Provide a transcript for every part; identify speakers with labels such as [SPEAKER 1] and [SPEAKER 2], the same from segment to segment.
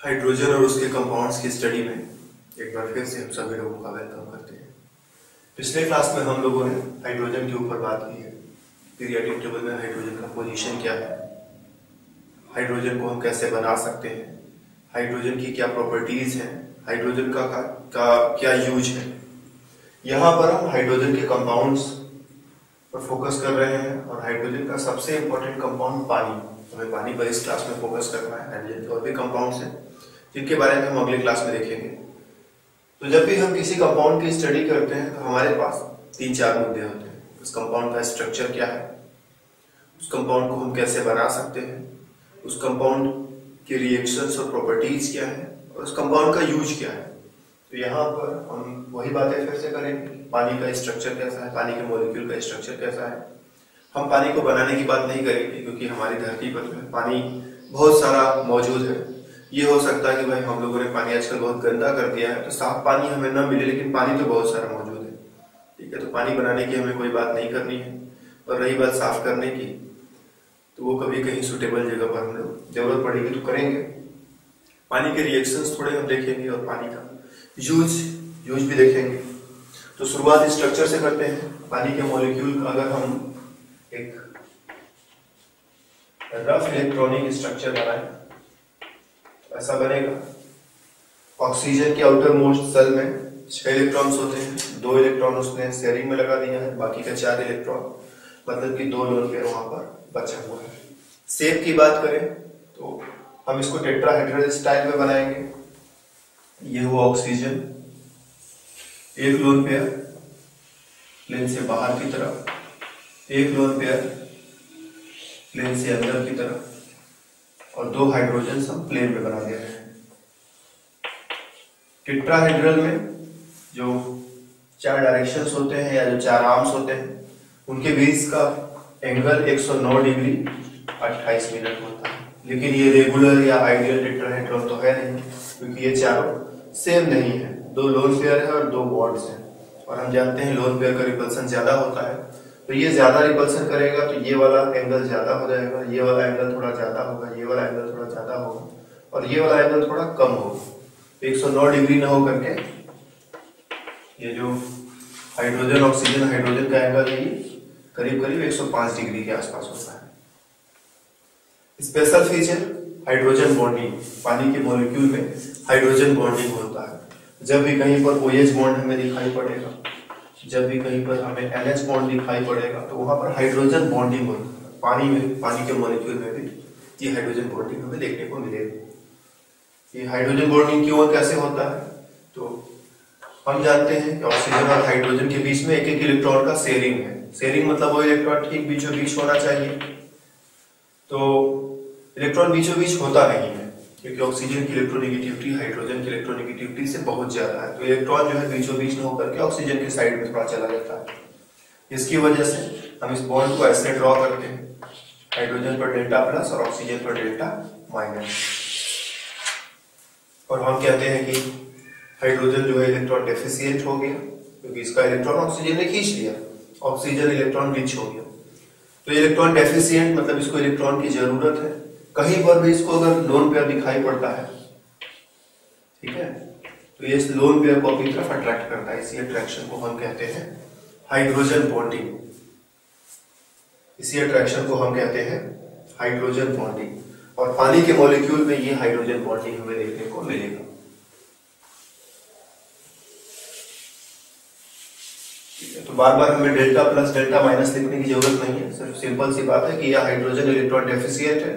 [SPEAKER 1] Hydrogen और उसके compounds की स्टडी में एक बार फिर से हम सभी लोगों का वेलकम करते हैं। पिछले क्लास में हम लोगों ने हाइड्रोजन के ऊपर बात की है। पीरियोडिक टेबल में हाइड्रोजन का पोजीशन क्या है, हाइड्रोजन को हम कैसे बना सकते हैं, हाइड्रोजन की क्या प्रॉपर्टीज हैं, हाइड्रोजन का क्या यूज है। यहाँ पर हम हाइड्रोजन के कंपाउंड्स पर फोकस कर रहे हैं और हाइड्रोजन का सबसे इंपॉर्टेंट कंपाउंड पानी, हमें पानी पर इस क्लास में फोकस करना है। हाइड्रोजन के और भी कंपाउंड्स हैं जिनके बारे में हम अगले क्लास में देखेंगे। तो जब भी हम किसी कंपाउंड की स्टडी करते हैं तो हमारे पास 3-4 मुद्दे होते हैं। उस कंपाउंड का स्ट्रक्चर क्या है, उस कंपाउंड को हम कैसे बना सकते हैं, उस कंपाउंड के रिएक्शंस और प्रॉपर्टीज क्या है, और उस कंपाउंड का यूज क्या है। तो यहाँ पर हम वही बातें फिर से करेंगे। पानी का स्ट्रक्चर कैसा है, पानी के मॉलिक्यूल का स्ट्रक्चर कैसा है। हम पानी को बनाने की बात नहीं करेंगे क्योंकि हमारी धरती पर पानी बहुत सारा मौजूद है। ये हो सकता है कि भाई हम लोगों ने पानी आजकल बहुत गंदा कर दिया है तो साफ पानी हमें न मिले, लेकिन पानी तो बहुत सारा मौजूद है। ठीक है, तो पानी बनाने की हमें कोई बात नहीं करनी है। और रही बात साफ करने की, तो वो कभी कहीं सुटेबल जगह पर हम लोग जरूरत पड़ेगी तो करेंगे। पानी के रिएक्शंस थोड़े हम देखेंगे और पानी का यूज भी देखेंगे। तो शुरुआत स्ट्रक्चर से करते हैं। पानी के मॉलिक्यूल का अगर हम एक रफ इलेक्ट्रॉनिक स्ट्रक्चर बनाए, ऐसा बनेगा। ऑक्सीजन के आउटर मोस्ट सेल में 6 इलेक्ट्रॉन्स होते हैं, 2 इलेक्ट्रॉन उसने शेयरिंग में लगा दिया है, बाकी का 4 इलेक्ट्रॉन, मतलब कि 2 लोन पेयर वहां पर बचा हुआ है। शेप की बात करें तो हम इसको टेट्राहेड्रल स्टाइल में बनाएंगे। ये हुआ ऑक्सीजन, एक लोन पेयर प्लेन से बाहर की तरफ, एक लोन पेयर प्लेन से अंदर की तरफ, और 2 हाइड्रोजन हम प्लेन में बना दे रहे हैं। टेट्राहेड्रल में जो 4 डायरेक्शंस होते हैं या जो 4 आर्म्स होते हैं, उनके बीच का एंगल 109 डिग्री 28 मिनट होता है। लेकिन ये रेगुलर या आइडियल टेट्राहेड्रल तो है नहीं, क्योंकि ये चारों सेम नहीं है। 2 लोन पेयर है और 2 बॉन्ड्स हैं, और हम जानते हैं लोन पेयर का रिपल्सन ज्यादा होता है, तो ये ज्यादा रिपल्सन करेगा तो ये वाला एंगल ज्यादा हो जाएगा, ये वाला एंगल थोड़ा ज्यादा होगा, ये वाला एंगल थोड़ा ज्यादा होगा, और ये वाला एंगल थोड़ा कम होगा। 109 डिग्री ना हो करके ये जो हाइड्रोजन ऑक्सीजन हाइड्रोजन का एंगल है ये करीब करीब 105 डिग्री के आसपास होता है। Special feature hydrogen bonding. पानी के मॉलिक्यूल में हाइड्रोजन बॉन्डिंग होता है। जब भी कहीं पर OH बॉन्ड हमें दिखाई पड़ेगा, जब भी कहीं पर हमें NH बॉन्ड दिखाई पड़ेगा, तो वहां पर हाइड्रोजन बॉन्डिंग होती है। पानी के मॉलिक्यूल में भी ये हाइड्रोजन बॉन्डिंग हमें देखने को मिलेगी। ये हाइड्रोजन बॉन्डिंग क्यों और कैसे होता है, तो हम जानते हैं कि ऑक्सीजन और हाइड्रोजन के बीच में एक एक इलेक्ट्रॉन का शेयरिंग है। शेयरिंग मतलब वो इलेक्ट्रॉन ठीक बीचों बीच होना चाहिए, तो इलेक्ट्रॉन बीचों बीच होता नहीं है क्योंकि ऑक्सीजन की इलेक्ट्रोनेगेटिविटी हाइड्रोजन की इलेक्ट्रोनेगेटिविटी से बहुत ज्यादा है। तो इलेक्ट्रॉन जो है बीचों बीच न होकर के ऑक्सीजन की साइड में थोड़ा चला जाता है। इसकी वजह से हम इस बॉन्ड को ऐसे ड्रॉ करते हैं, हाइड्रोजन पर डेल्टा प्लस और ऑक्सीजन पर डेल्टा माइनस, और हम कहते हैं कि हाइड्रोजन जो है इलेक्ट्रॉन डेफिशिएंट हो गया क्योंकि इसका इलेक्ट्रॉन ऑक्सीजन ने खींच लिया, ऑक्सीजन इलेक्ट्रॉन रिच हो गया। तो इलेक्ट्रॉन डेफिशिएंट मतलब इसको इलेक्ट्रॉन की जरूरत है। कहीं पर भी इसको अगर लोन पेयर दिखाई पड़ता है, ठीक है, तो ये इस लोन पेयर को अपनी तरफ अट्रैक्ट करता है। इसी अट्रैक्शन को हम कहते हैं हाइड्रोजन बॉन्डिंग। इसी अट्रैक्शन को हम कहते हैं हाइड्रोजन बॉन्डिंग, और पानी के मॉलिक्यूल में ये हाइड्रोजन बॉन्डिंग हमें देखने को मिलेगा। तो बार बार हमें डेल्टा प्लस डेल्टा माइनस लिखने की जरूरत नहीं है। सिर्फ सिंपल सी बात है कि यह हाइड्रोजन इलेक्ट्रॉन डेफिशिएंट है,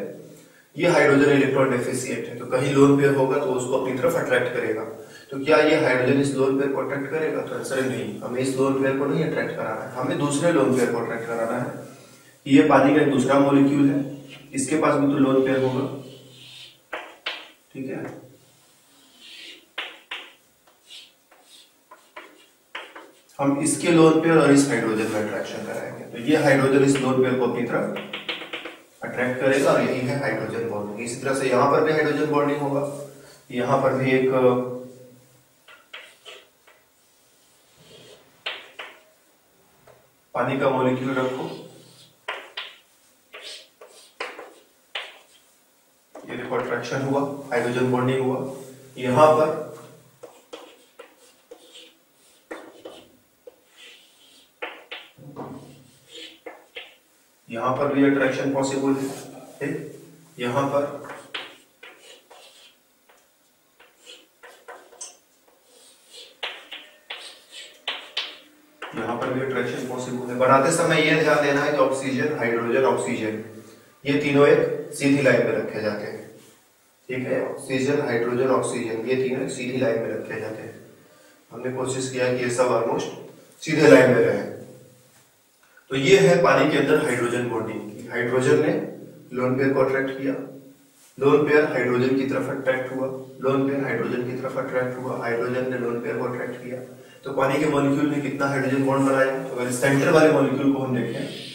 [SPEAKER 1] ये हाइड्रोजन इलेक्ट्रॉन डेफिशिएंट है। तो कहीं लोन पेयर होगा तो उसको अपनी तरफ अट्रैक्ट करेगा। तो क्या ये हाइड्रोजन इस लोन पेयर को अट्रैक्ट करेगा, तो आंसर नहीं, हमें इस लोन पेयर को नहीं अट्रैक्ट कराना है, हमें दूसरे लोन पेयर को अट्रैक्ट कराना है। ये पानी का एक दूसरा मॉलिक्यूल है, इसके पास भी तो लोन पेयर होगा, ठीक है। हम इसके लोन पेयर और इस हाइड्रोजन में अट्रैक्शन कराएंगे, तो ये हाइड्रोजन इस लोन पेयर को अपनी तरफ अट्रैक्ट करेगा, और यही है हाइड्रोजन बॉन्डिंग। इसी तरह से यहां पर भी हाइड्रोजन बॉन्डिंग होगा। यहां पर भी एक पानी का मॉलिक्यूल रखो, ये देखो अट्रैक्ट अट्रैक्शन हुआ, हाइड्रोजन बॉन्डिंग हुआ। यहां पर भी अट्रैक्शन पॉसिबल है, यहां पर भी अट्रैक्शन पॉसिबल है। बनाते समय यह ध्यान देना है कि ऑक्सीजन, हाइड्रोजन, ऑक्सीजन ये तीनों एक सीधी लाइन में रखे जाते हैं, ठीक है। ऑक्सीजन, हाइड्रोजन, ऑक्सीजन ये तीनों एक सीधी लाइन में रखे जाते हैं। हमने कोशिश किया कि ये सब ऑलमोस्ट सीधे लाइन में रहे। तो ये है पानी के अंदर हाइड्रोजन बॉन्डिंग। हाइड्रोजन ने लोन पेयर को अट्रैक्ट किया, लोन पेयर हाइड्रोजन की तरफ अट्रैक्ट हुआ, लोन पेयर हाइड्रोजन की तरफ अट्रैक्ट हुआ, हाइड्रोजन ने लोन पेयर को अट्रैक्ट किया। तो पानी के मॉलिक्यूल ने कितना हाइड्रोजन बॉन्ड बनाया? तो अगर सेंटर वाले मॉलिक्यूल को हम देखें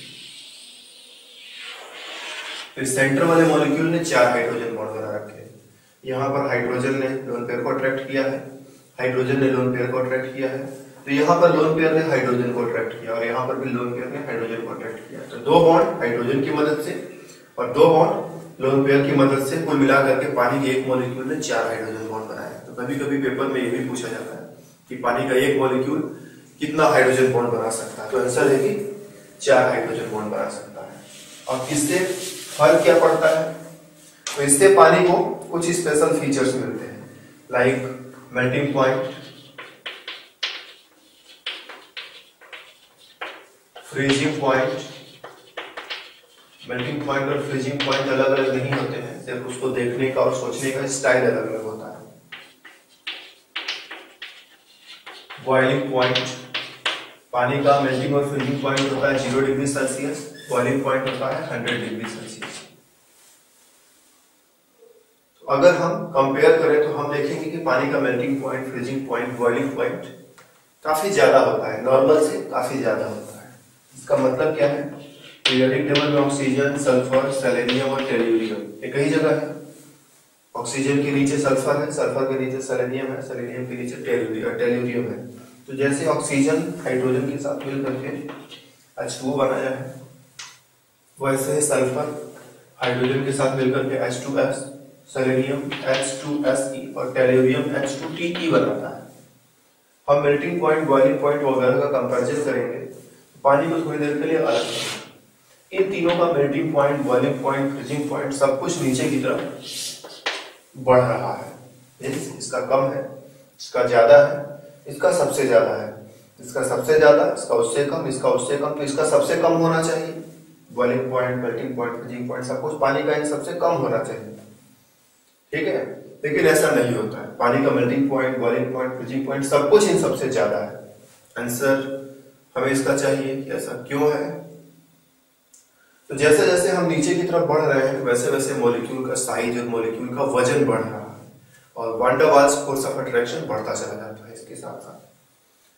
[SPEAKER 1] तो सेंटर वाले मॉलिक्यूल ने 4 हाइड्रोजन बॉन्ड बना रखे हैं। यहाँ पर हाइड्रोजन ने लोन पेयर को अट्रैक्ट किया है, हाइड्रोजन ने लोन पेयर को अट्रैक्ट किया है, तो यहाँ पर लोन पेयर ने हाइड्रोजन को अट्रैक्ट किया और यहाँ पर भी लोन पेयर ने हाइड्रोजन को अट्रैक्ट किया। तो 2 बॉन्ड हाइड्रोजन की मदद से और 2 बॉन्ड लोन पेयर की मदद से कुल मिलाकर के पानी के एक मॉलिक्यूल ने 4 हाइड्रोजन बॉन्ड बनाए। तो कभी कभी पेपर में ये भी पूछा जाता है कि पानी का एक मॉलिक्यूल कितना हाइड्रोजन बॉन्ड बना सकता है? तो आंसर है कि 4 हाइड्रोजन बॉन्ड बना सकता है। और इससे फर्क क्या पड़ता है? तो इससे पानी को कुछ स्पेशल फीचर्स मिलते हैं, like melting point, freezing point. Melting point और फ्रीजिंग पॉइंट अलग अलग नहीं होते हैं, सिर्फ उसको देखने का और सोचने का स्टाइल अलग अलग होता है। बॉइलिंग पॉइंट, पानी का मेल्टिंग और फ्रीजिंग पॉइंट होता है 0 डिग्री सेल्सियस, बॉइलिंग पॉइंट होता है 100 डिग्री सेल्सियस। तो अगर हम कंपेयर करें तो हम देखेंगे कि पानी का melting point, freezing point, boiling point काफी ज्यादा होता है, नॉर्मल से काफी ज्यादा होता है। इसका मतलब क्या है? पीरियोडिक टेबल में ऑक्सीजन, सल्फर, सेलेनियम और टेल्यूरियम ये कई जगह है। ऑक्सीजन के नीचे सल्फर है, सल्फर के नीचे सेलेनियम है, सेलेनियम के नीचे टेल्यूरियम है। तो जैसे ऑक्सीजन हाइड्रोजन के साथ मिलकर के H2O बनाया है, वैसे सल्फर हाइड्रोजन के साथ मिलकर के H2S, सेलेनियम H2Se और टेल्यूरियम H2Te बनाता है। हम मेल्टिंग पॉइंट, बॉइलिंग पॉइंट वगैरह का कंपैरिजन करेंगे, पानी को थोड़ी देर के लिए अलग करेंगे। इन तीनों का melting point, boiling point, freezing point सब कुछ नीचे की तरफ बढ़ रहा है। इसका कम है, इसका ज्यादा है, इसका सबसे ज्यादा है, इसका सबसे ज्यादा, इसका उससे कम, इसका उससे कम। तो इसका सबसे कम होना चाहिए, boiling point, melting point, freezing point सब कुछ पानी का इन सबसे कम होना चाहिए, ठीक है। लेकिन ऐसा नहीं होता है, पानी का melting point, boiling point, freezing point सब कुछ इन सबसे ज्यादा है। आंसर हमें इसका चाहिए कि ऐसा क्यों है? तो जैसे जैसे हम नीचे की तरफ बढ़ रहे हैं वैसे वैसे मॉलिक्यूल का साइज और मॉलिक्यूल का वजन बढ़ रहा है और वान डर वाल्स फोर्स ऑफ अट्रैक्शन बढ़ता चला जाता है इसके साथ साथ।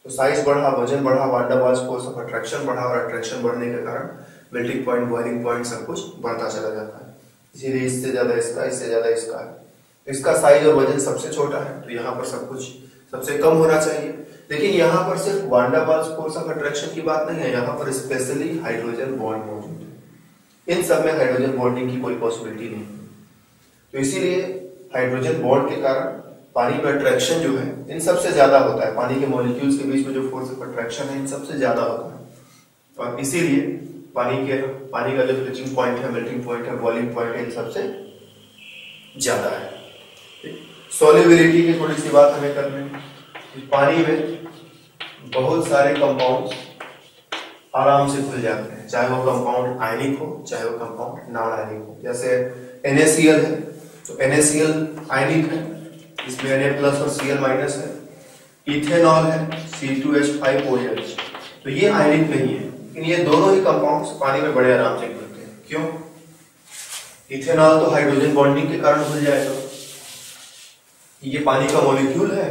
[SPEAKER 1] तो साइज बढ़ा, वजन बढ़ा, वान डर वाल्स फोर्स ऑफ अट्रैक्शन बढ़ा और अट्रैक्शन बढ़ने के कारण मेल्टिंग पॉइंट, बॉइलिंग पॉइंट सब कुछ बढ़ता चला जाता है। इसीलिए इससे ज्यादा इसका, इससे ज्यादा इसका है। इसका साइज और वजन सबसे छोटा है तो यहाँ पर सब कुछ सबसे कम होना चाहिए। लेकिन यहाँ पर सिर्फ वान डर वाल्स फोर्स ऑफ अट्रैक्शन की बात नहीं है, यहाँ पर स्पेशली हाइड्रोजन बॉन्ड मौजूद है। इन सब में हाइड्रोजन बॉन्डिंग की कोई पॉसिबिलिटी नहीं है। तो इसीलिए हाइड्रोजन बॉन्ड के कारण पानी में अट्रैक्शन जो है इन सबसे ज्यादा होता है। पानी के मॉलिक्यूल्स के बीच में जो फोर्स ऑफ अट्रैक्शन है इन सबसे ज्यादा होता है और इसीलिए पानी का जो फ्रीजिंग पॉइंट है, मेल्टिंग पॉइंट है, बॉइलिंग पॉइंट है, इन सबसे ज्यादा है। सॉल्युबिलिटी की थोड़ी सी बात हमें करनी है। पानी में बहुत सारे कंपाउंड्स आराम से खुल जाते हैं, चाहे वो कंपाउंड आयनिक हो चाहे वो कंपाउंड नॉन आयनिक हो। जैसे NaCl है तो NaCl आयनिक है, इसमें Na+ और Cl- है। इथेनॉल है C2H5OH, तो ये आयनिक नहीं है, लेकिन ये दोनों ही कंपाउंड्स पानी में बड़े आराम से खुलते हैं। क्यों? इथेनॉल तो हाइड्रोजन बॉन्डिंग के कारण खुल जाएगा। ये पानी का मॉलिक्यूल है,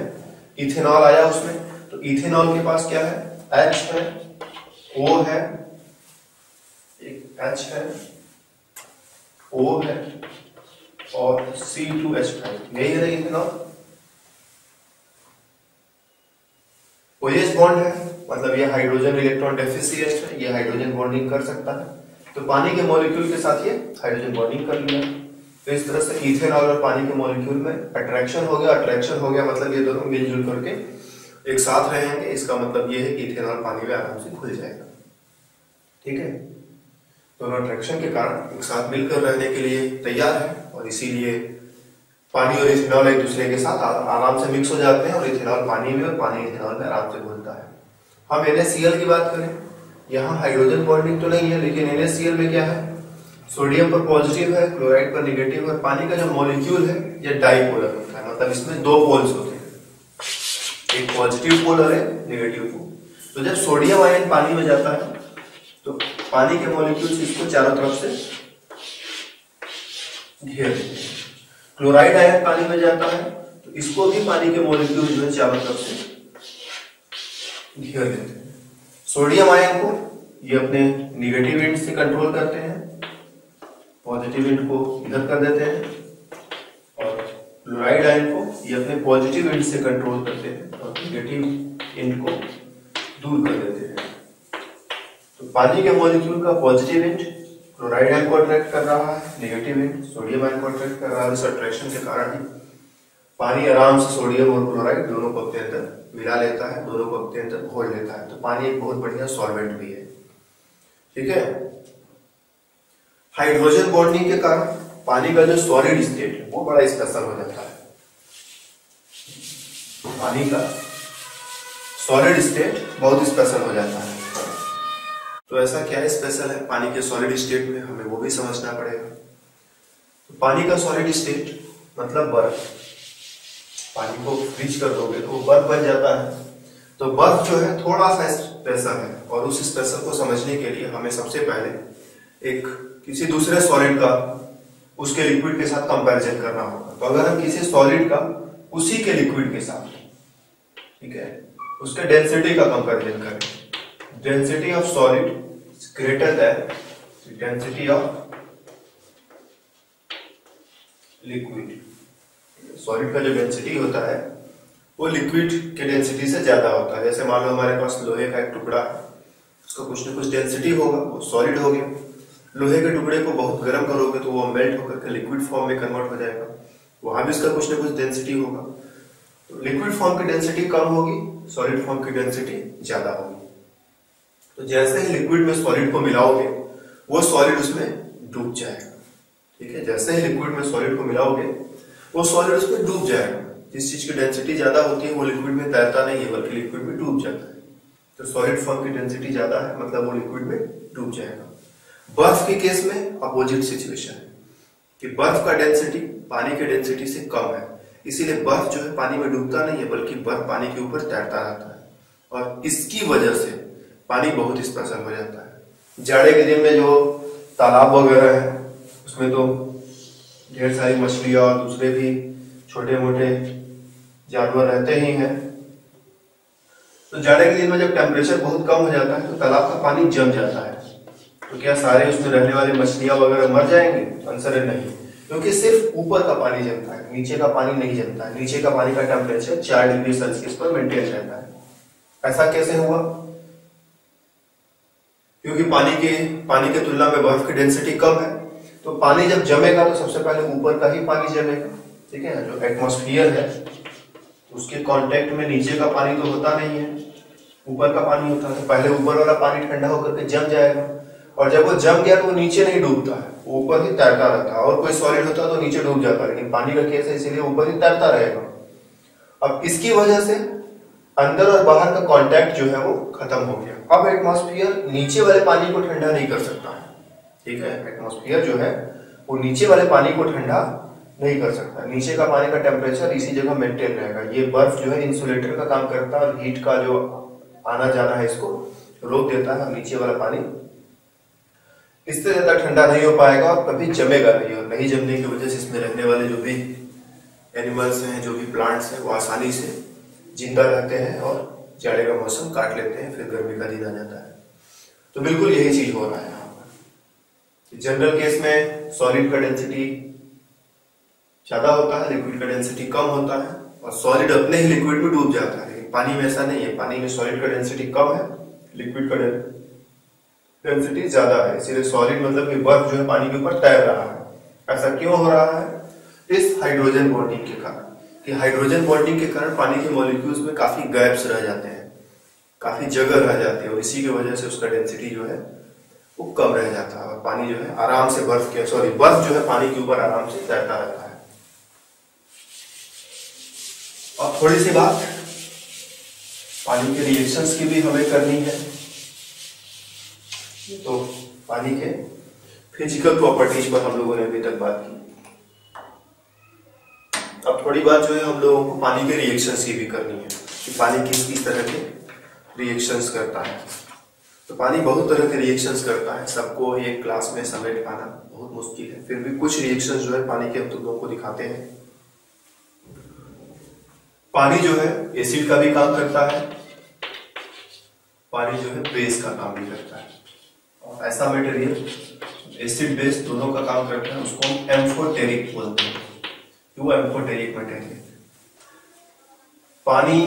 [SPEAKER 1] इथेनॉल आया उसमें, तो इथेनॉल के पास क्या है? H है, O है, एक H है, O है और C2H5, यही है ना इथेनॉल। OH बॉन्ड है, मतलब ये हाइड्रोजन इलेक्ट्रॉन डेफिशिएंट है, ये हाइड्रोजन बॉन्डिंग कर सकता है। तो पानी के मॉलिक्यूल के साथ ये हाइड्रोजन बॉन्डिंग कर लिया। तो इस तरह से इथेनॉल और पानी के मॉलिक्यूल में अट्रैक्शन हो गया मतलब ये दोनों मिलजुल करके एक साथ रहेंगे। इसका मतलब ये है कि इथेनॉल पानी में आराम से घुल जाएगा। ठीक है, दोनों अट्रैक्शन के कारण एक साथ मिलकर रहने के लिए तैयार है और इसीलिए पानी और इथेनॉल एक दूसरे के साथ आराम से मिक्स हो जाते हैं और इथेनॉल पानी में और पानी इथेनॉल में आराम से घुलता है। हम NaCl की बात करें, यहाँ हाइड्रोजन बॉन्डिंग तो नहीं है, लेकिन NaCl में क्या है, सोडियम पर पॉजिटिव है, क्लोराइड पर नेगेटिव है। पानी का जो मॉलिक्यूल है ये डाइपोलर होता है, मतलब इसमें दो पोल्स होते हैं, एक पॉजिटिव पोल और एक नेगेटिव पोल। तो जब सोडियम आयन पानी में जाता है तो पानी के मॉलिक्यूल्स इसको चारों तरफ से घेर देते हैं। क्लोराइड आयन पानी में जाता है तो इसको भी पानी के मॉलिक्यूल जो है चारों तरफ से घेर देते हैं। सोडियम आयन को ये अपने निगेटिव एंड से कंट्रोल करते हैं, पॉजिटिव एंड को इधर कर देते हैं, और क्लोराइड आयन को ये अपने पॉजिटिव एंड से कंट्रोल करते हैं और नेगेटिव एंड को दूर कर देते हैं। तो पानी के मॉलिक्यूल का पॉजिटिव एंड क्लोराइड आयन को अट्रैक्ट कर रहा है, नेगेटिव एंड सोडियम आयन को अट्रैक्ट कर रहा है। इस अट्रैक्शन के कारण ही पानी आराम से सोडियम और क्लोराइड दोनों को अपने अंदर मिला लेता है, दोनों को अपने अंदर घोल लेता है। तो पानी एक बहुत बढ़िया सॉल्वेंट भी है। ठीक है, हाइड्रोजन बॉन्डिंग के कारण पानी का जो सॉलिड स्टेट है वो बड़ा स्पेशल हो जाता है। पानी का सॉलिड स्टेट बहुत स्पेशल हो जाता है। तो ऐसा क्या स्पेशल है पानी के सॉलिड स्टेट में, हमें वो भी समझना पड़ेगा। तो पानी का सॉलिड स्टेट मतलब बर्फ। पानी को फ्रीज कर दोगे तो वो बर्फ बन जाता है। तो बर्फ जो है थोड़ा सा स्पेशल है, और उस स्पेशल को समझने के लिए हमें सबसे पहले एक किसी दूसरे सॉलिड का उसके लिक्विड के साथ कंपैरिजन करना होगा। तो अगर हम किसी सॉलिड का उसी के लिक्विड के साथ, ठीक है, उसके डेंसिटी का कंपैरिजन करें, density of solid greater than density of liquid. Solid का जो डेंसिटी होता है वो लिक्विड के डेंसिटी से ज्यादा होता है। जैसे मान लो हमारे पास लोहे का एक टुकड़ा है, उसका कुछ न कुछ डेंसिटी होगा, वो सॉलिड हो गया। लोहे के टुकड़े को बहुत गर्म करोगे तो वो मेल्ट होकर के लिक्विड फॉर्म में कन्वर्ट हो जाएगा, वहां भी इसका कुछ न कुछ डेंसिटी होगा। तो लिक्विड फॉर्म की डेंसिटी कम होगी, सॉलिड फॉर्म की डेंसिटी ज्यादा होगी। तो जैसे ही लिक्विड में सॉलिड को मिलाओगे वो सॉलिड उसमें डूब जाएगा। ठीक है, जैसे ही लिक्विड में सॉलिड को मिलाओगे वो सॉलिड उसमें डूब जाएगा। जिस चीज की डेंसिटी ज्यादा होती है वो लिक्विड में तैरता नहीं है, बल्कि लिक्विड में डूब जाता है। तो सॉलिड फॉर्म की डेंसिटी ज्यादा है, मतलब वो लिक्विड में डूब जाएगा। बर्फ के केस में अपोजिट सिचुएशन है कि बर्फ का डेंसिटी पानी के डेंसिटी से कम है, इसीलिए बर्फ जो है पानी में डूबता नहीं है, बल्कि बर्फ पानी के ऊपर तैरता रहता है, और इसकी वजह से पानी बहुत स्पेशल हो जाता है। जाड़े के दिन में जो तालाब वगैरह है उसमें तो ढेर सारी मछलियां और दूसरे भी छोटे मोटे जानवर रहते ही हैं। तो जाड़े के दिन में जब टेम्परेचर बहुत कम हो जाता है तो तालाब का पानी जम जाता है। तो क्या सारे उसमें रहने वाले मछलियां वगैरह मर जाएंगे? आंसर है नहीं, क्योंकि सिर्फ ऊपर का पानी जमता है, नीचे का पानी नहीं जमता है। नीचे का पानी का टेम्परेचर 4 डिग्री सेल्सियस पर मेंटेन रहता है। ऐसा कैसे हुआ? क्योंकि पानी के तुलना में बर्फ की डेंसिटी कम है। तो पानी जब जमेगा तो सबसे पहले ऊपर का ही पानी जमेगा। ठीक है, जो एटमॉस्फेयर है उसके कांटेक्ट में नीचे का पानी तो होता नहीं है, ऊपर का पानी होता है। तो पहले ऊपर वाला पानी ठंडा होकर के जम जाएगा, और जब वो जम गया तो वो नीचे नहीं डूबता है, वो ऊपर ही तैरता रहता है। और कोई सॉलिड होता तो नीचे डूब जाता है, लेकिन पानी का केस है इसीलिए ऊपर ही तैरता रहेगा। अब इसकी वजह से अंदर और बाहर का कांटेक्ट जो है वो खत्म हो गया। अब एटमॉस्फेयर नीचे वाले पानी को ठंडा नहीं कर सकता है। ठीक है, एटमॉस्फेयर जो है वो नीचे वाले पानी को ठंडा नहीं कर सकता। नीचे का पानी का टेम्परेचर इसी जगह मेंटेन रहेगा। ये बर्फ जो है इंसुलेटर का काम करता है और हीट का जो आना जाना है इसको रोक देता है। नीचे वाला पानी इससे ज्यादा ठंडा नहीं हो पाएगा और कभी जमेगा नहीं, और नहीं जमने की वजह से इसमें रहने वाले जो भी एनिमल्स हैं, जो भी प्लांट्स हैं, वो आसानी से जिंदा रहते हैं और जाड़े का मौसम काट लेते हैं, फिर गर्मी का दिन आ जाता है। तो बिल्कुल यही चीज हो रहा है यहाँ पर। जनरल केस में सॉलिड का डेंसिटी ज्यादा होता है, लिक्विड का डेंसिटी कम होता है, और सॉलिड अपने ही लिक्विड में डूब जाता है। लेकिन पानी में ऐसा नहीं है, पानी में सॉलिड का डेंसिटी कम है, लिक्विड का डेंसिटी ज्यादा है। इसीलिए सॉलिड मतलब कि बर्फ जो है पानी के ऊपर तैर रहा है, ऐसा क्यों हो रहा है? इस हाइड्रोजन बॉन्डिंग के कारण, कि हाइड्रोजन बॉन्डिंग के कारण पानी के मॉलिक्यूल्स में काफी गैप्स रह जाते हैं, काफी जगह रह जाती है, और इसी की वजह से उसका डेंसिटी जो है वो कम रह जाता है और पानी जो है आराम से बर्फ जो है पानी के ऊपर आराम से तैरता रहता है। और थोड़ी सी बात पानी के रिएक्शंस की भी हमें करनी है। तो पानी के फिजिकल प्रॉपर्टीज पर हम लोगों ने अभी तक बात की। अब थोड़ी बात जो है हम लोगों को पानी के रिएक्शंस की भी करनी है कि पानी किस किस तरह के रिएक्शंस करता है। तो पानी बहुत तरह के रिएक्शंस करता है, सबको एक क्लास में समेट पाना बहुत मुश्किल है, फिर भी कुछ रिएक्शंस जो है पानी के हम तुम लोगों को दिखाते हैं। पानी जो है एसिड का भी काम करता है, पानी जो है बेस का काम भी करता है, और ऐसा मटेरियल एसिड बेस दोनों का काम करता है उसको हम एम्फोटेरिक बोलते हैं। वो एम्फोटेरिक मटेरियल। पानी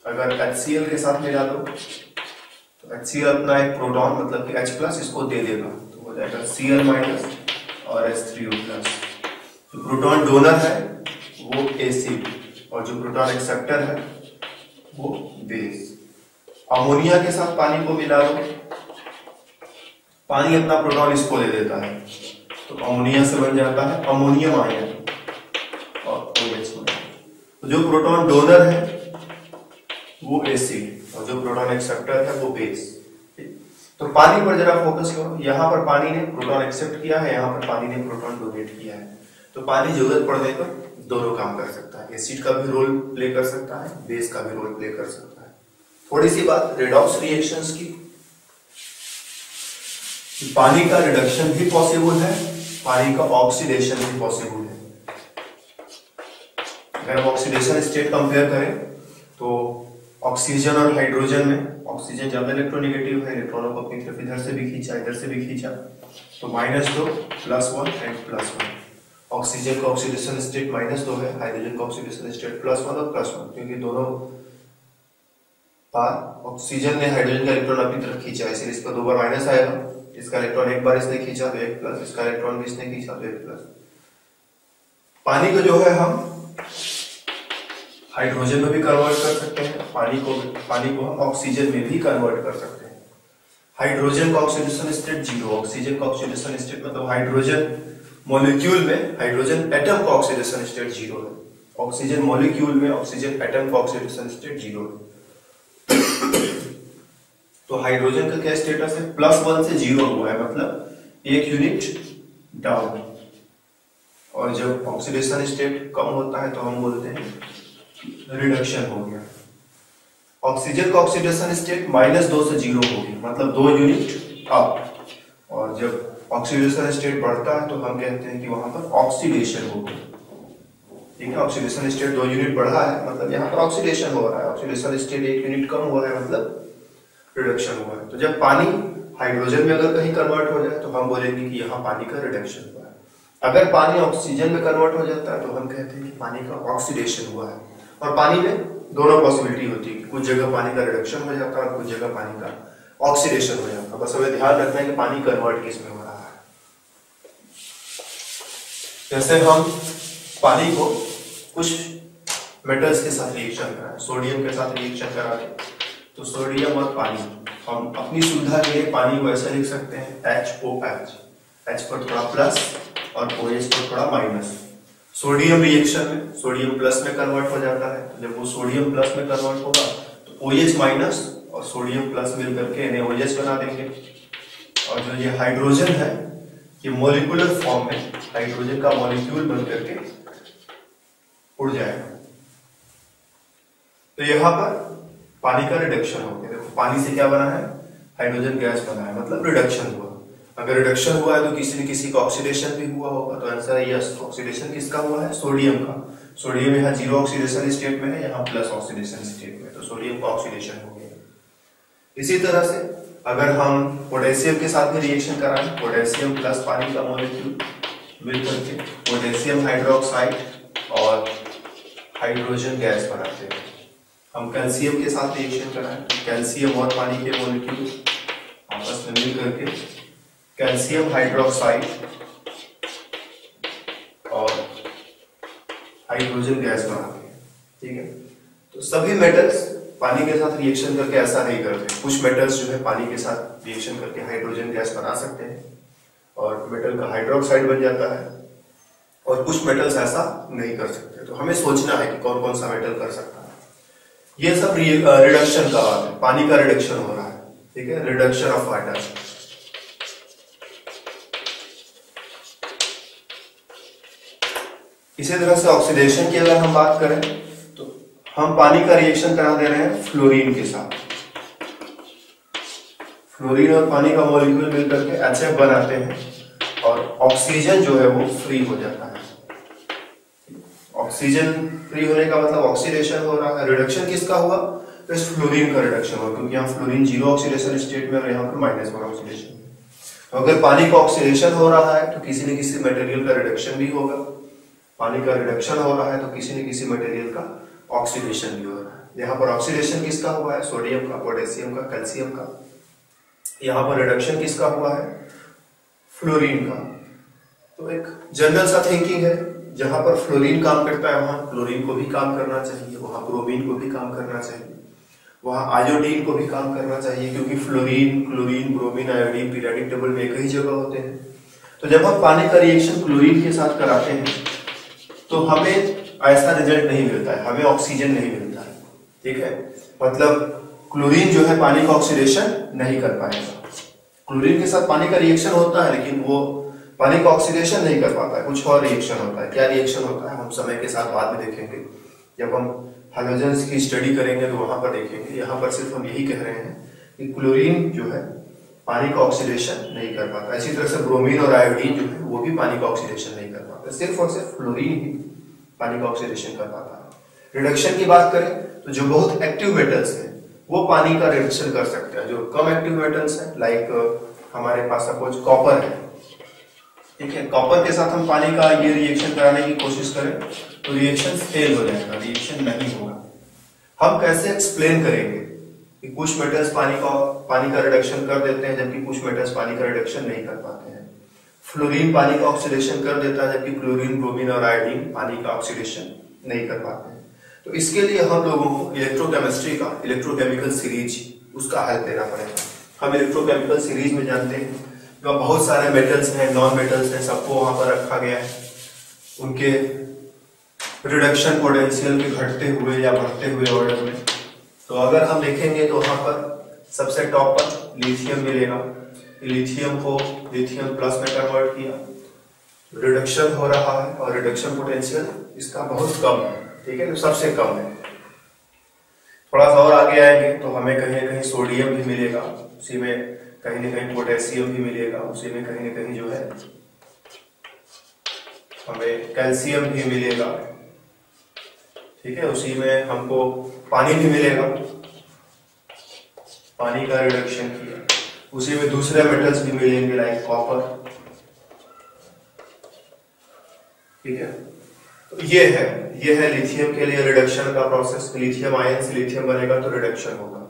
[SPEAKER 1] अगर HCl के साथ मिला दो तो HCl अपना एक प्रोटॉन मतलब कि H+ इसको दे देगा, तो हो जाएगा Cl- और H3O+। जो प्रोटॉन डोनर है वो एसिड और जो प्रोटॉन एक्सेप्टर है वो बेस। अमोनिया के साथ पानी को मिला दो, पानी अपना प्रोटॉन इसको दे देता है, तो अमोनिया से बन जाता है अमोनियम आयन और OH। तो जो प्रोटॉन डोनर है वो एसिड और जो प्रोटॉन एक्सेप्टर है वो बेस। तो पानी पर जरा फोकस करो, यहाँ पर पानी ने प्रोटॉन एक्सेप्ट किया है, यहाँ पर पानी ने प्रोटॉन डोनेट किया है। तो पानी जरूरत पड़ने पर दोनों काम कर सकता है, एसिड का भी रोल प्ले कर सकता है, बेस का भी रोल प्ले कर सकता है। थोड़ी सी बात रेडॉक्स रिएक्शंस की। पानी का रिडक्शन भी पॉसिबल है, पानी का ऑक्सीडेशन भी पॉसिबल है। अगर हम ऑक्सीडेशन स्टेट कंपेयर करें तो ऑक्सीजन और हाइड्रोजन में ऑक्सीजन ज्यादा इलेक्ट्रोनेगेटिव है, इलेक्ट्रॉनों को अपनी तरफ इधर से भी खींचा इधर से भी खींचा, तो -2 +1 एंड +1। ऑक्सीजन का ऑक्सीडेशन स्टेट -2 है, हाइड्रोजन का ऑक्सीडेशन स्टेट +1 और +1, क्योंकि दोनों बार ऑक्सीजन ने हाइड्रोजन का इलेक्ट्रॉन अपनी तरफ खींचा, इसलिए इस पर 2 बार माइनस आएगा। इसका इलेक्ट्रॉन एक बार इसने खींचा तो 1+, इसका इलेक्ट्रॉन भी इसने खींचा तो 1+। पानी को जो है हम हाइड्रोजन में भी कन्वर्ट कर सकते हैं, पानी को हम ऑक्सीजन में भी कन्वर्ट कर सकते हैं। हाइड्रोजन का ऑक्सीडेशन स्टेट 0, ऑक्सीजन का ऑक्सीडेशन स्टेट मतलब हाइड्रोजन मॉलिक्यूल में हाइड्रोजन एटम का ऑक्सीडेशन स्टेट 0 है, ऑक्सीजन मॉलिक्यूल में ऑक्सीजन एटम का ऑक्सीडेशन स्टेट 0 है। तो हाइड्रोजन का क्या स्टेटस है? +1 से 0 हुआ है, मतलब 1 यूनिट डाउन। और जब ऑक्सीडेशन स्टेट कम होता है तो हम बोलते हैं रिडक्शन हो गया। ऑक्सीजन का ऑक्सीडेशन स्टेट -2 से 0 हो गया, मतलब 2 यूनिट अप। और जब ऑक्सीडेशन स्टेट बढ़ता है तो हम कहते हैं कि वहां पर ऑक्सीडेशन हो गया। ठीक है, ऑक्सीडेशन स्टेट 2 यूनिट बढ़ा है मतलब यहाँ पर ऑक्सीडेशन हो रहा है, ऑक्सीडेशन स्टेट 1 यूनिट कम हुआ है मतलब रिडक्शन हुआ है। तो जब पानी हाइड्रोजन में अगर कहीं कन्वर्ट हो जाए तो हम बोलेंगे कि यहाँ पानी का रिडक्शन हुआ है। अगर पानी ऑक्सीजन में कन्वर्ट हो जाता है तो हम कहते हैं कि पानी का ऑक्सीडेशन हुआ है। और पानी में दोनों पॉसिबिलिटी होती है, कुछ जगह पानी का रिडक्शन हो जाता है और कुछ जगह पानी का ऑक्सीडेशन हो जाता है। बस हमें ध्यान रखना है कि पानी कन्वर्ट किस में हो रहा है। जैसे हम पानी को कुछ मेटल्स के साथ रिएक्शन कराएं, सोडियम के साथ रिएक्शन करा दें तो सोडियम और पानी, हम अपनी सुविधा के लिए पानी को ऐसे लिख सकते हैं HOH, H पर थोड़ा प्लस और OH पर थोड़ा माइनस। सोडियम रिएक्शन में सोडियम प्लस में कन्वर्ट हो जाता है, तो जब वो सोडियम प्लस में कन्वर्ट होगा तो OH माइनस और सोडियम प्लस मिल करके NaOH बना देंगे। और जो ये हाइड्रोजन है ये मॉलिक्यूलर फॉर्म में हाइड्रोजन का मॉलिक्यूल बन करके उड़ जाएगा। तो यहाँ पर पानी का रिडक्शन हो गया। देखो पानी से क्या बना है? हाइड्रोजन गैस बना है, मतलब रिडक्शन हुआ। अगर रिडक्शन हुआ है तो किसी न किसी का ऑक्सीडेशन भी हुआ होगा, तो आंसर है यस। ऑक्सीडेशन किसका हुआ है? सोडियम का। सोडियम यहाँ 0 ऑक्सीडेशन स्टेट में है, यहाँ प्लस ऑक्सीडेशन स्टेट में, तो सोडियम का ऑक्सीडेशन हो गया। इसी तरह से अगर हम पोटेशियम के साथ में रिएक्शन कराएं, पोटेशियम प्लस पानी का मॉलिक्यूल मिल करके पोटेशियम हाइड्रोक्साइड और हाइड्रोजन गैस बनाते हैं। हम कैल्शियम के साथ रिएक्शन कराएं, कैल्शियम और पानी के मॉलिक्यूल आपस में मिल करके कैल्शियम हाइड्रोक्साइड और हाइड्रोजन गैस बनाते हैं। ठीक है, तो सभी मेटल्स पानी के साथ रिएक्शन करके ऐसा नहीं करते। कुछ मेटल्स जो है पानी के साथ रिएक्शन करके हाइड्रोजन गैस बना सकते हैं और मेटल का हाइड्रोक्साइड बन जाता है, और कुछ मेटल्स ऐसा नहीं कर सकते। तो हमें सोचना है कि कौन कौन सा मेटल कर सकता है। ये सब रिडक्शन का बात है, पानी का रिडक्शन हो रहा है। ठीक है, रिडक्शन ऑफ वाटर। इसी तरह से ऑक्सीडेशन की अगर हम बात करें तो हम पानी का रिएक्शन करा दे रहे हैं फ्लोरीन के साथ। फ्लोरीन और पानी का मॉलिक्यूल मिलकर के HF बनाते हैं और ऑक्सीजन जो है वो फ्री हो जाता है। ऑक्सीजन फ्री होने का मतलब ऑक्सीडेशन हो रहा है। रिडक्शन किसका हुआ? तो इस फ्लोरीन का रिडक्शन हुआ, क्योंकि यहाँ फ्लोरीन 0 ऑक्सीडेशन स्टेट में और यहाँ पर -1 ऑक्सीडेशन। तो अगर पानी का ऑक्सीडेशन हो रहा है तो किसी न किसी मटेरियल का रिडक्शन भी होगा। पानी का रिडक्शन हो रहा है तो किसी न किसी मटेरियल का ऑक्सीडेशन भी हो रहा है। यहाँ पर ऑक्सीडेशन किसका हुआ है? सोडियम का, पोटेशियम का, कैल्शियम का। यहाँ पर रिडक्शन किसका हुआ है? फ्लोरीन का। तो एक जनरल सा थिंकिंग है, जहां पर फ्लोरीन काम करता है वहां क्लोरीन को भी काम करना चाहिए, वहां ब्रोमीन को भी काम करना चाहिए, वहां आयोडीन को भी काम करना चाहिए, क्योंकि fluorine, chlorine, bromine, iodine periodic table में एक ही जगह होते हैं। तो जब हम पानी का रिएक्शन क्लोरीन के साथ कराते हैं तो हमें ऐसा रिजल्ट नहीं मिलता है, हमें ऑक्सीजन नहीं मिलता है। ठीक है, मतलब क्लोरीन जो है पानी का ऑक्सीडेशन नहीं कर पाएगा। क्लोरीन के साथ पानी का रिएक्शन होता है लेकिन वो पानी का ऑक्सीडेशन नहीं कर पाता है, कुछ और रिएक्शन होता है। क्या रिएक्शन होता है हम समय के साथ बाद में देखेंगे, जब हम हैलोजेंस की स्टडी करेंगे तो वहां पर देखेंगे। यहाँ पर सिर्फ हम यही कह रहे हैं कि क्लोरीन जो है पानी का ऑक्सीडेशन नहीं कर पाता। इसी तरह से ब्रोमीन और आयोडीन जो है वो भी पानी का ऑक्सीडेशन नहीं कर पाता, सिर्फ और सिर्फ फ्लोरीन ही पानी का ऑक्सीडेशन कर पाता है। रिडक्शन की बात करें तो जो बहुत एक्टिव मेटल्स हैं वो पानी का रिडक्शन कर सकते हैं। जो कम एक्टिव मेटल्स हैं, लाइक हमारे पास सपोज कॉपर है, ठीक है, कॉपर के साथ हम पानी का ये रिएक्शन कराने की कोशिश करें तो रिएक्शन फेल हो जाएगा, रिएक्शन नहीं होगा। हम कैसे एक्सप्लेन करेंगे कि कुछ मेटल्स पानी का रिडक्शन कर देते हैं जबकि कुछ मेटल्स पानी का रिडक्शन नहीं कर पाते हैं। फ्लोरीन पानी का ऑक्सीडेशन कर देता है जबकि क्लोरीन, ब्रोमीन और आयोडीन पानी का ऑक्सीडेशन नहीं कर पाते हैं। तो इसके लिए हम लोगों को इलेक्ट्रोकेमिस्ट्री का इलेक्ट्रोकेमिकल सीरीज उसका हेल्प लेना पड़ेगा। हम इलेक्ट्रोकेमिकल सीरीज में जानते हैं जो बहुत सारे मेटल्स हैं, नॉन मेटल्स हैं, सबको वहां पर रखा गया है। उनके रिडक्शन पोटेंशियल के घटते हुए या बढ़ते हुए ऑर्डर में। तो अगर हम देखेंगे तो वहां पर सबसे टॉप पर लिथियम मिलेगा। लिथियम को लिथियम प्लस में कन्वर्ट किया, रिडक्शन हो रहा है और रिडक्शन पोटेंशियल इसका बहुत कम है। ठीक है, तो सबसे कम है। थोड़ा सा और आगे आएंगे तो हमें कहीं ना कहीं सोडियम भी मिलेगा, उसी में कहीं ना कहीं पोटेशियम भी मिलेगा, उसी में कहीं ना कहीं जो है हमें कैल्शियम भी मिलेगा। ठीक है, उसी में हमको पानी भी मिलेगा, पानी का रिडक्शन किया। उसी में दूसरे मेटल्स भी मिलेंगे लाइक कॉपर। ठीक है, तो ये है लिथियम के लिए रिडक्शन का प्रोसेस। लिथियम आयन से लिथियम बनेगा तो रिडक्शन होगा,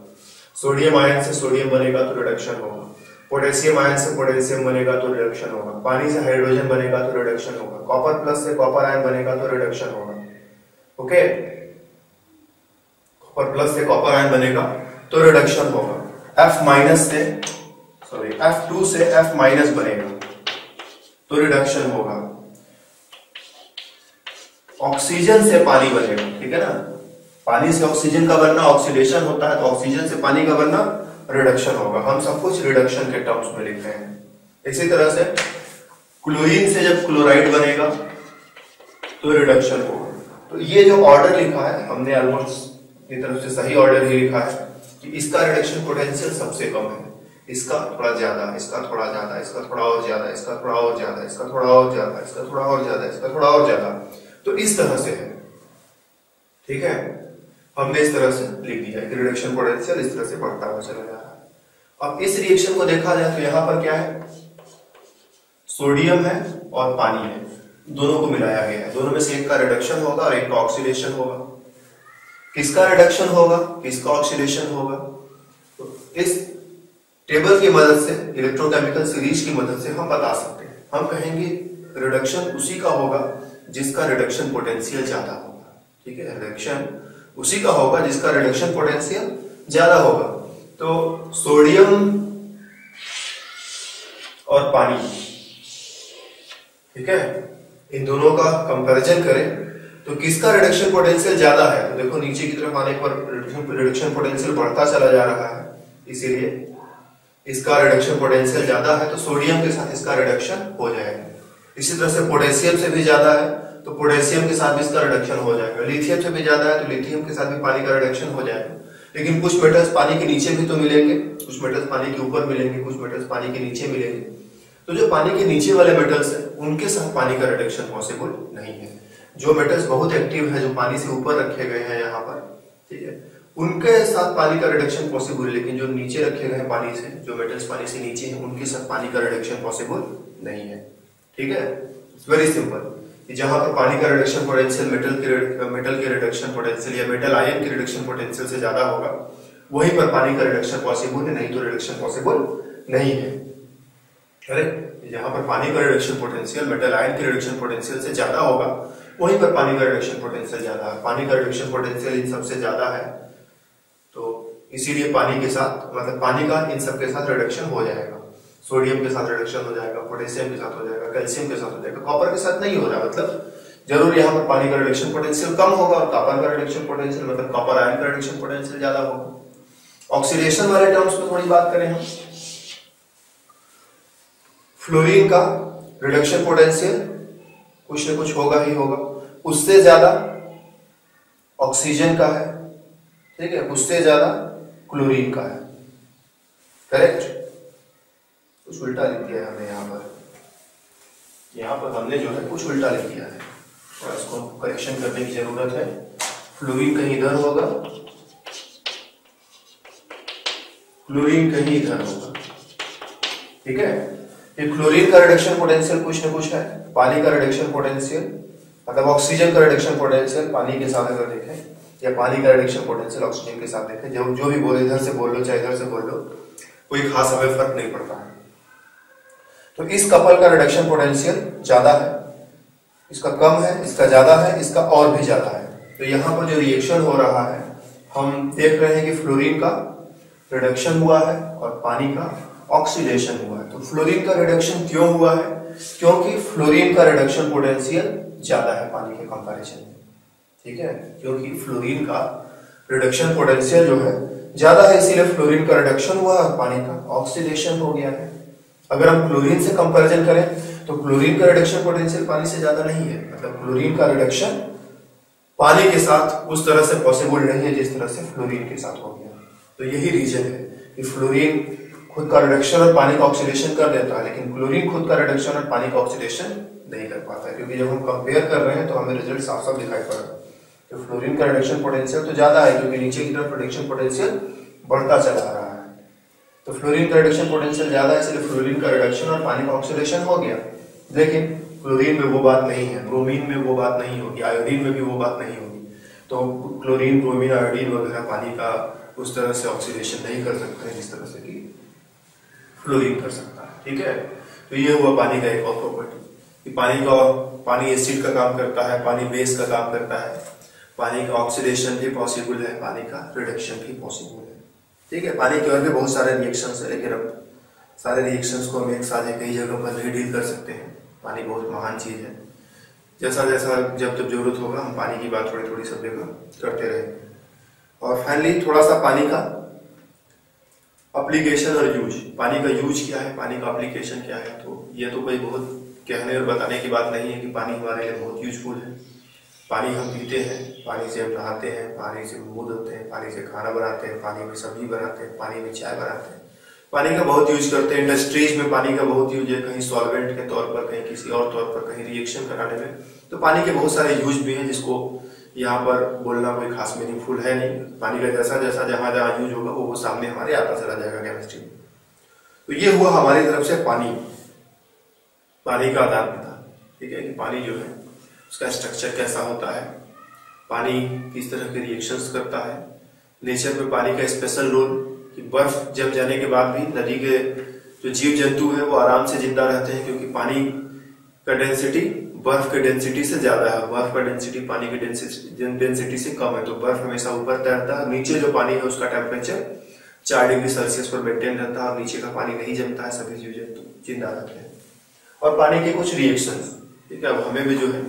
[SPEAKER 1] सोडियम आयन से सोडियम बनेगा तो रिडक्शन होगा, पोटेशियम आयन से पोटेशियम बनेगा तो रिडक्शन होगा, पानी से हाइड्रोजन बनेगा तो रिडक्शन होगा, कॉपर प्लस से कॉपर आयन बनेगा तो रिडक्शन होगा। ओके, कॉपर प्लस से कॉपर आयन बनेगा तो रिडक्शन होगा। F2 से F माइनस बनेगा तो रिडक्शन होगा। ऑक्सीजन से पानी बनेगा, ठीक है ना, पानी से ऑक्सीजन का बनना ऑक्सीडेशन होता है, तो ऑक्सीजन से पानी का बनना रिडक्शन होगा। हम सब कुछ रिडक्शन के टर्म्स में लिख रहे हैं। इसी तरह से क्लोरीन से जब क्लोराइड बनेगा तो रिडक्शन होगा। तो ये जो ऑर्डर लिखा है हमने ऑलमोस्ट की तरफ से सही ऑर्डर ही लिखा है कि इसका रिडक्शन पोटेंशियल सबसे कम है, इसका थोड़ा ज्यादा, इसका थोड़ा ज्यादा, इसका थोड़ा और ज्यादा, इसका थोड़ा और ज्यादा, इसका थोड़ा और ज्यादा, इसका थोड़ा और ज्यादा, इसका थोड़ा और ज्यादा। तो इस तरह से है। ठीक है, हमने इस तरह से लिख दिया कि रिडक्शन पोटेंशियल इस तरह से बढ़ता हुआ चला जा रहा है। अब इस रिएक्शन को देखा जाए तो यहां पर क्या है, सोडियम है और पानी है, दोनों को मिलाया गया है। दोनों में से एक का रिडक्शन होगा और एक का ऑक्सीडेशन होगा। किसका रिडक्शन होगा, किसका ऑक्सीडेशन होगा? तो इस टेबल की मदद से, इलेक्ट्रोकेमिकल सीरीज की मदद से हम बता सकते हैं। हम कहेंगे रिडक्शन उसी का होगा जिसका रिडक्शन पोटेंशियल ज्यादा होगा। ठीक है, रिडक्शन उसी का होगा जिसका रिडक्शन पोटेंशियल ज्यादा होगा। तो सोडियम और पानी, ठीक है, इन दोनों का कंपैरिजन करें तो किसका रिडक्शन पोटेंशियल ज्यादा है? तो देखो नीचे की तरफ आने पर रिडक्शन पोटेंशियल बढ़ता चला जा रहा है, इसीलिए इसका रिडक्शन पोटेंशियल ज्यादा है, तो सोडियम के साथ इसका रिडक्शन हो जाएगा। इसी तरह से पोटेशियम से भी ज्यादा है तो पोटेशियम के साथ भी इसका रिडक्शन हो जाएगा। लिथियम से भी ज्यादा है तो लिथियम के साथ भी पानी का रिडक्शन हो जाएगा। लेकिन कुछ मेटल्स पानी के नीचे भी तो मिलेंगे, कुछ मेटल्स पानी के ऊपर मिलेंगे, कुछ मेटल्स पानी के नीचे मिलेंगे। तो जो पानी के नीचे वाले मेटल्स हैं उनके साथ पानी का रिडक्शन पॉसिबल नहीं है। जो मेटल्स बहुत एक्टिव है, जो पानी से ऊपर रखे गए हैं यहाँ पर, ठीक है, उनके साथ पानी का रिडक्शन पॉसिबल है। लेकिन जो नीचे रखे गए हैं पानी से, जो मेटल्स पानी से नीचे हैं, उनके साथ पानी का रिडक्शन पॉसिबल नहीं है। ठीक है, इट्स वेरी सिंपल। जहां पर पानी का रिडक्शन पोटेंशियल मेटल के रिडक्शन पोटेंशियल या मेटल आयन के रिडक्शन पोटेंशियल से ज्यादा होगा, वहीं पर पानी का रिडक्शन पॉसिबल है, नहीं तो रिडक्शन पॉसिबल नहीं है। करेक्ट, जहां पर पानी का रिडक्शन पोटेंशियल मेटल आयन के रिडक्शन पोटेंशियल से ज्यादा होगा, वहीं पर पानी का रिडक्शन पोटेंशियल ज्यादा है। पानी का रिडक्शन पोटेंशियल इन सबसे ज्यादा है, तो इसीलिए पानी के साथ, मतलब पानी का इन सब के साथ रिडक्शन हो जाएगा। सोडियम के साथ रिडक्शन हो जाएगा, पोटेशियम के साथ हो जाएगा, कैल्शियम के साथ हो जाएगा, कॉपर के साथ नहीं हो रहा। मतलब जरूर यहाँ पर पानी का रिडक्शन पोटेंशियल कम होगा और कॉपर का रिडक्शन पोटेंशियल, मतलब कॉपर आयन का रिडक्शन पोटेंशियल ज्यादा होगा। ऑक्सीडेशन वाले टर्म्स में थोड़ी बात करें हम, फ्लोरीन का रिडक्शन पोटेंशियल कुछ न कुछ होगा ही होगा, उससे ज्यादा ऑक्सीजन का है, ठीक है, उससे ज्यादा क्लोरीन का है। करेक्ट, कुछ उल्टा लिख दिया है हमने यहाँ पर हमने जो है कुछ उल्टा लिख दिया है, और इसको करेक्शन करने की जरूरत है। फ्लोरीन कहीं इधर होगा, क्लोरीन कहीं इधर होगा। ठीक है, ये क्लोरीन का रिडक्शन पोटेंशियल कुछ न कुछ है, पानी का रिडक्शन पोटेंशियल, मतलब ऑक्सीजन का रिडक्शन पोटेंशियल पानी के साथ अगर देखें, या पानी का रिडक्शन पोटेंशियल ऑक्सीजन के साथ देखें, जो भी बोले, इधर से बोल लो चाहे इधर से बोल लो, कोई खास हमें फर्क नहीं पड़ता है। तो इस कपल का रिडक्शन पोटेंशियल ज्यादा है, इसका कम है, इसका ज्यादा है, इसका और भी ज्यादा है। तो यहाँ पर जो रिएक्शन हो रहा है, हम देख रहे हैं कि फ्लोरीन का रिडक्शन हुआ है और पानी का ऑक्सीडेशन हुआ है। तो फ्लोरीन का रिडक्शन क्यों हुआ है? क्योंकि फ्लोरीन का रिडक्शन पोटेंशियल ज्यादा है पानी के कंपैरिजन में। ठीक है, क्योंकि फ्लोरीन का रिडक्शन पोटेंशियल जो है ज्यादा है, इसीलिए फ्लोरीन का रिडक्शन हुआ और पानी का ऑक्सीडेशन हो गया है। अगर हम क्लोरीन से कंपैरिजन करें तो क्लोरीन का रिडक्शन पोटेंशियल पानी से ज्यादा नहीं है, मतलब क्लोरीन का रिडक्शन पानी के साथ उस तरह से पॉसिबल नहीं है जिस तरह से फ्लोरीन के साथ हो गया। तो यही रीजन है कि फ्लोरीन खुद का रिडक्शन और पानी का ऑक्सीडेशन कर देता है, लेकिन क्लोरीन खुद का रिडक्शन और पानी का ऑक्सीडेशन नहीं कर पाता है। क्योंकि जब हम कंपेयर कर रहे हैं तो हमें रिजल्ट साफ साफ दिखाई पड़ रहा है। तो फ्लोरीन का रिडक्शन पोटेंशियल तो ज्यादा है, क्योंकि नीचे की तरफ रिडक्शन पोटेंशियल बढ़ता चला रहा है। तो फ्लोरीन का रिडक्शन पोटेंशियल ज्यादा है, इसलिए फ्लोरीन का रिडक्शन और पानी का ऑक्सीडेशन हो गया। लेकिन क्लोरीन में वो बात नहीं है, ब्रोमीन में वो बात नहीं होगी, आयोडीन में भी वो बात नहीं होगी। तो क्लोरीन, ब्रोमीन, आयोडीन वगैरह पानी का उस तरह से ऑक्सीडेशन नहीं कर सकते हैं जिस तरह से कि फ्लोरीन कर सकता है। ठीक है, तो ये हुआ पानी का एक और प्रॉपर्टी कि पानी एसिड का काम करता है, पानी बेस का काम करता है, पानी का ऑक्सीडेशन भी पॉसिबल है, पानी का रिडक्शन भी पॉसिबल है। ठीक है, पानी के और भी बहुत सारे रिएक्शंस है, लेकिन अब सारे रिएक्शंस को हम एक साथ कई जगह पर नहीं डील कर सकते हैं। पानी बहुत महान चीज है, जैसा जैसा जब जरूरत होगा हम पानी की बात थोड़ी थोड़ी सब जगह करते रहेंगे। और फाइनली थोड़ा सा पानी का एप्लीकेशन और यूज, पानी का यूज क्या है, पानी का एप्लीकेशन क्या है। तो ये तो कोई बहुत कहने और बताने की बात नहीं है कि पानी हमारे लिए बहुत यूजफुल है। पानी हम पीते हैं, पानी से हम नहाते हैं, पानी से मुंह धोते हैं, पानी से खाना बनाते हैं, पानी में सब्जी बनाते हैं, पानी में चाय बनाते हैं, पानी का बहुत यूज करते हैं। इंडस्ट्रीज में पानी का बहुत यूज है, कहीं सॉल्वेंट के तौर पर, कहीं किसी और तौर पर, कहीं रिएक्शन कराने में। तो पानी के बहुत सारे यूज भी हैं जिसको यहाँ पर बोलना कोई खास मीनिंगफुल है नहीं। पानी का जैसा जैसा जहां जहां यूज होगा वो सामने हमारे आता चला जाएगा केमिस्ट्री में। तो ये हुआ हमारी तरफ से पानी का आदान प्रदान। ठीक है, कि पानी जो है उसका स्ट्रक्चर कैसा होता है, पानी किस तरह के रिएक्शंस करता है, नेचर में पानी का स्पेशल रोल, कि बर्फ जम जाने के बाद भी नदी के जो जीव जंतु है वो आराम से जिंदा रहते हैं, क्योंकि पानी का डेंसिटी बर्फ के डेंसिटी से ज्यादा है, बर्फ का डेंसिटी पानी की डेंसिटी से कम है, तो बर्फ हमेशा ऊपर तैरता है। नीचे जो पानी है उसका टेम्परेचर 4 डिग्री सेल्सियस पर मेंटेन रहता है और नीचे का पानी नहीं जमता है, सभी जीव जंतु जिंदा रहते हैं। और पानी के कुछ रिएक्शन, ठीक है, अब हमें भी जो है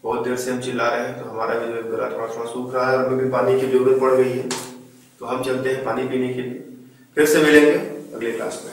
[SPEAKER 1] बहुत देर से हम चिल्ला रहे हैं तो हमारा भी जो है गला थोड़ा थोड़ा सूख रहा है और हमें भी पानी की जरूरत पड़ गई है, तो हम चलते हैं पानी पीने के लिए। फिर से मिलेंगे अगले क्लास में।